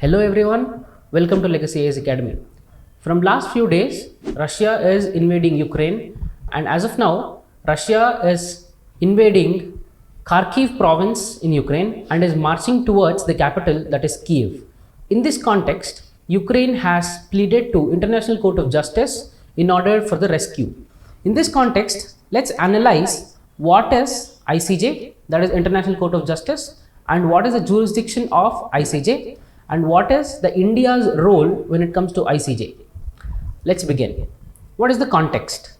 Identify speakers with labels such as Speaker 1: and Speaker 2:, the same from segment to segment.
Speaker 1: Hello everyone, welcome to Legacy AS Academy. From last few days, Russia is invading Ukraine, and as of now, Russia is invading Kharkiv province in Ukraine and is marching towards the capital, that is Kiev. In this context, Ukraine has pleaded to International Court of Justice in order for the rescue. In this context, let's analyze what is ICJ, that is International Court of Justice, and what is the jurisdiction of ICJ, and what is the India's role when it comes to ICJ. Let's begin. What is the context?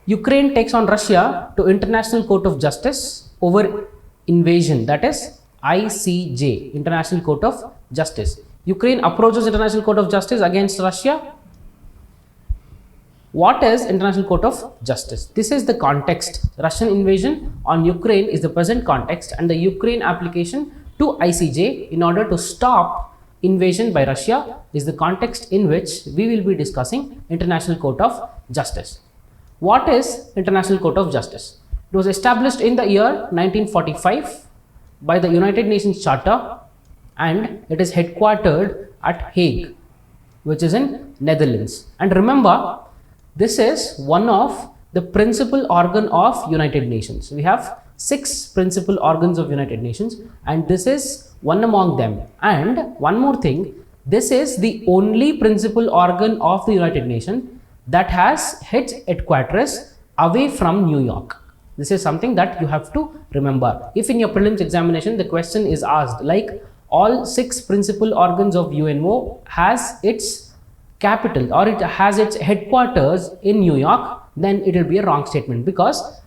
Speaker 1: Ukraine takes on Russia to International Court of Justice over invasion, that is ICJ, International Court of Justice. Ukraine approaches International Court of Justice against Russia. What is International Court of Justice? This is the context. Russian invasion on Ukraine is the present context, and the Ukraine application to ICJ in order to stop invasion by Russia is the context in which we will be discussing International Court of Justice. What is International Court of Justice? It was established in the year 1945 by the United Nations Charter, and it is headquartered at Hague, which is in Netherlands. And remember, this is one of the principal organ of United Nations. We have 6 principal organs of United Nations, and this is one among them. And one more thing, this is the only principal organ of the United Nations that has its headquarters away from New York. This is something that you have to remember. If in your prelims examination the question is asked like all 6 principal organs of UNO has its capital or it has its headquarters in New York, then it will be a wrong statement, because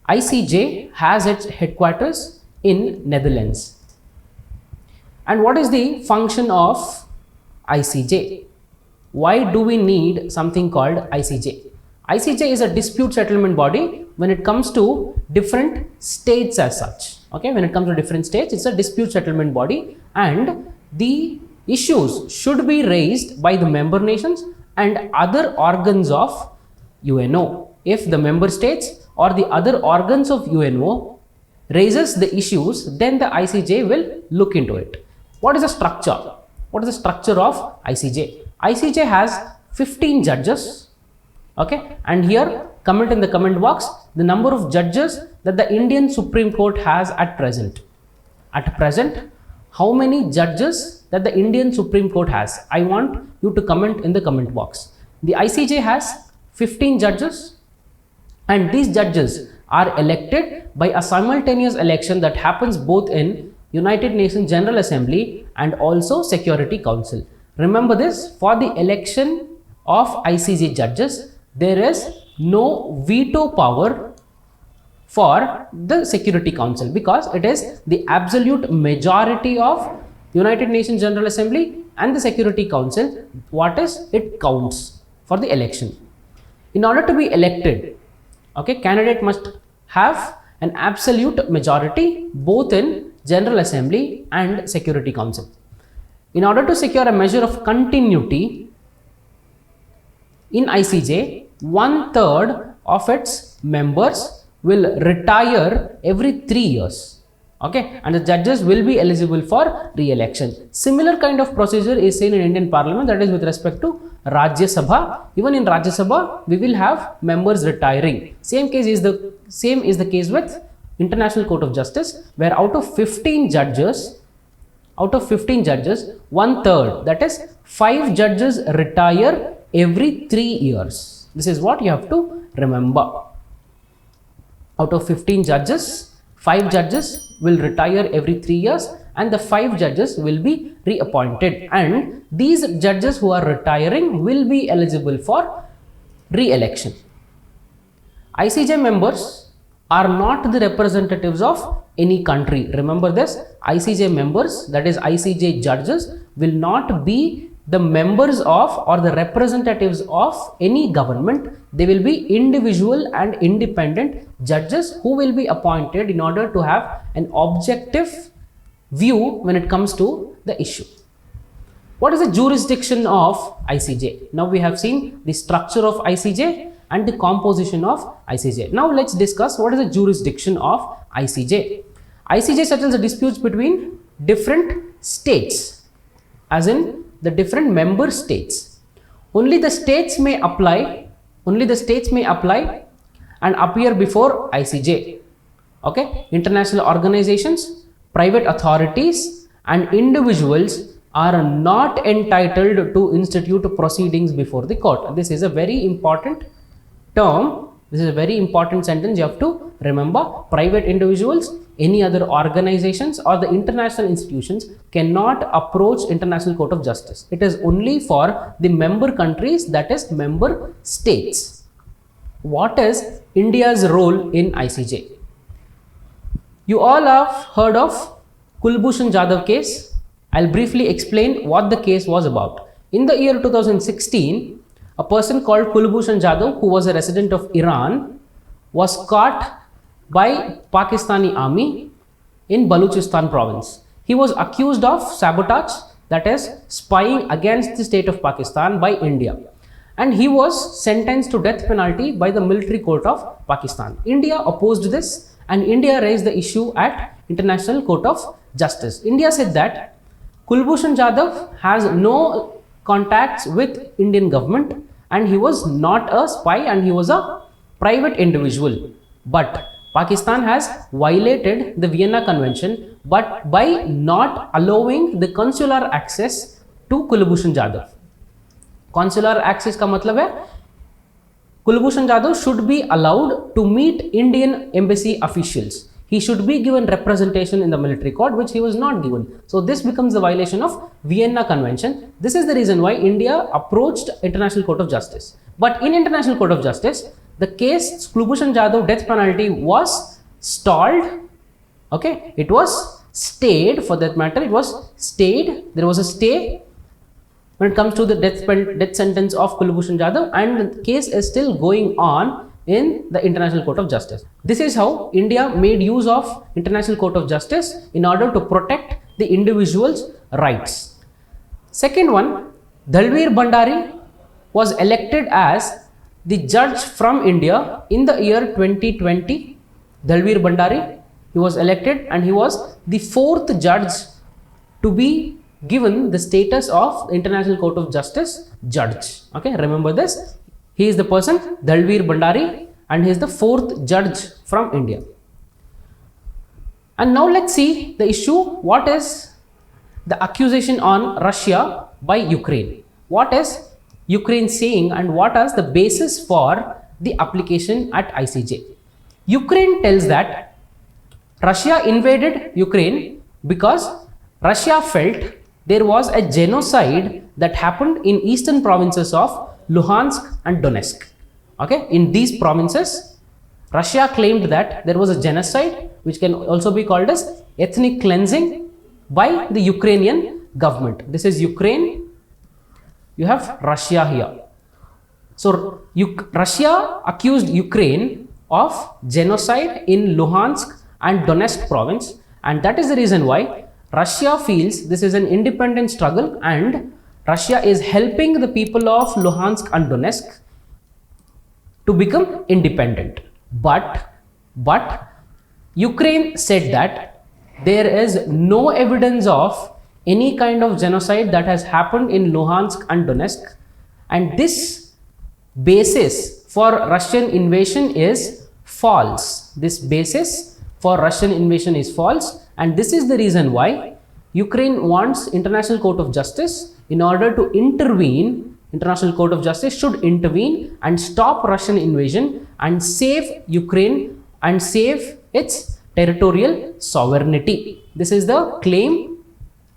Speaker 1: ICJ has its headquarters in Netherlands. And what is the function of ICJ? Why do we need something called ICJ? ICJ is a dispute settlement body when it comes to different states as such. Okay, when it comes to different states, it's a dispute settlement body, and the issues should be raised by the member nations and other organs of UNO. If the member states or the other organs of UNO raises the issues, then the ICJ will look into it. What is the structure? What is the structure of ICJ? ICJ has 15 judges. Okay, and here comment in the comment box the number of judges that the Indian Supreme Court has at present. At present, how many judges that the Indian Supreme Court has? I want you to comment in the comment box. The ICJ has 15 judges, and these judges are elected by a simultaneous election that happens both in United Nations General Assembly and also Security Council. Remember this, for the election of ICJ judges, there is no veto power for the Security Council, because it is the absolute majority of United Nations General Assembly and the Security Council. What is it counts for the election. In order to be elected, okay, candidate must have an absolute majority both in General Assembly and Security Council. In order to secure a measure of continuity in ICJ, 1/3 of its members will retire every 3 years. Okay, and the judges will be eligible for re-election. Similar kind of procedure is seen in Indian Parliament, that is with respect to Rajya Sabha. Even in Rajya Sabha, we will have members retiring. Same is the case with International Court of Justice, where out of 15 judges, 1/3, that is 5 judges retire every 3 years. This is what you have to remember. Out of 15 judges, 5 judges will retire every 3 years, and the 5 judges will be reappointed, and these judges who are retiring will be eligible for re-election. ICJ members are not the representatives of any country. Remember this, ICJ members, that is ICJ judges, will not be the members of or the representatives of any government. They will be individual and independent judges who will be appointed in order to have an objective view when it comes to the issue. What is the jurisdiction of ICJ? Now we have seen the structure of ICJ and the composition of ICJ. Now let's discuss what is the jurisdiction of ICJ. ICJ settles the disputes between different states. as in the different member states. Only the states may apply and appear before ICJ. Okay, international organizations, private authorities and individuals are not entitled to institute proceedings before the court. This is a very important term. This is a very important sentence you have to remember. Private individuals, any other organizations or the international institutions cannot approach International Court of Justice. It is only for the member countries, that is member states. What is India's role in ICJ? You all have heard of Kulbhushan Jadhav case. I'll briefly explain what the case was about. In the year 2016, a person called Kulbhushan Jadhav, who was a resident of Iran, was caught by Pakistani army in Balochistan province. He was accused of sabotage, that is spying against the state of Pakistan by India, and he was sentenced to death penalty by the military court of Pakistan. India opposed this and India raised the issue at International Court of Justice. India said that Kulbhushan Jadhav has no contacts with Indian government and he was not a spy and he was a private individual. But Pakistan has violated the Vienna Convention but by not allowing the consular access to Kulbhushan Jadhav. Consular access का मतलब है Kulbhushan Jadhav should be allowed to meet Indian embassy officials. He should be given representation in the military court, which he was not given. So this becomes the violation of Vienna Convention. This is the reason why India approached International Court of Justice. But in International Court of Justice, the case Kulbhushan Jadhav death penalty was stalled. Okay, it was stayed, for that matter. It was stayed. There was a stay when it comes to the death sentence of Kulbhushan Jadhav, and the case is still going on in the International Court of Justice. This is how India made use of International Court of Justice in order to protect the individual's rights. Second one, Dalveer Bhandari was elected as the judge from India in the year 2020. Dalveer Bhandari, he was elected and he was the fourth judge to be given the status of International Court of Justice judge. Okay, remember this. He is the person Dalveer Bhandari and he is the fourth judge from India. And now let's see the issue. What is the accusation on Russia by Ukraine? What is Ukraine saying and what is the basis for the application at ICJ? Ukraine tells that Russia invaded Ukraine because Russia felt there was a genocide that happened in eastern provinces of Luhansk and Donetsk. Okay, in these provinces, Russia claimed that there was a genocide, which can also be called as ethnic cleansing by the Ukrainian government. This is Ukraine. You have Russia here. So Russia accused Ukraine of genocide in Luhansk and Donetsk province, and that is the reason why Russia feels this is an independent struggle and Russia is helping the people of Luhansk and Donetsk to become independent. But Ukraine said that there is no evidence of any kind of genocide that has happened in Luhansk and Donetsk, and this basis for Russian invasion is false. This basis for Russian invasion is false, and this is the reason why Ukraine wants International Court of Justice in order to intervene. International Court of Justice should intervene and stop Russian invasion and save Ukraine and save its territorial sovereignty. This is the claim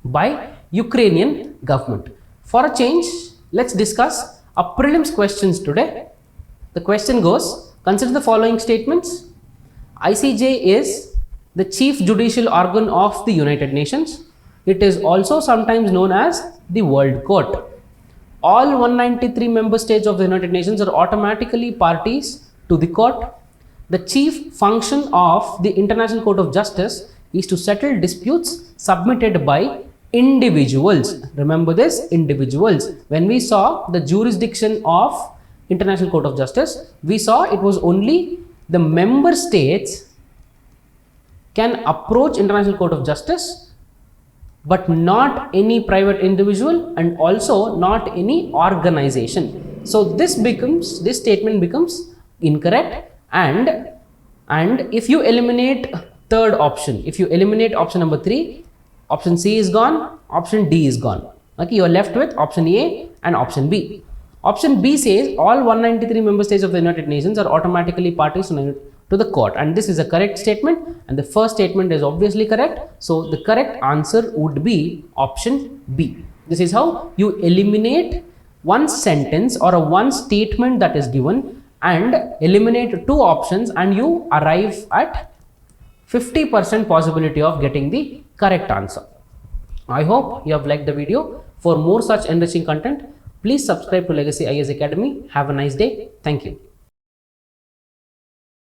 Speaker 1: by Ukrainian government. For a change, let's discuss a prelims questions today. The question goes, consider the following statements. ICJ is the chief judicial organ of the United Nations. It is also sometimes known as the World Court. All 193 member states of the United Nations are automatically parties to the court. The chief function of the International Court of Justice is to settle disputes submitted by individuals. Remember this, individuals. When we saw the jurisdiction of International Court of Justice, we saw it was only the member states can approach International Court of Justice but not any private individual and also not any organization. So this statement becomes incorrect. And if you eliminate third option, if you eliminate option number 3, option C is gone, option D is gone. Okay, you are left with option A and option B. Option B says all 193 member states of the United Nations are automatically parties to the court, and this is a correct statement, and the first statement is obviously correct. So the correct answer would be option B. This is how you eliminate one sentence or a one statement that is given and eliminate two options, and you arrive at 50% possibility of getting the correct answer. I hope you have liked the video. For more such enriching content, please subscribe to Legacy IAS Academy. Have a nice day. Thank you.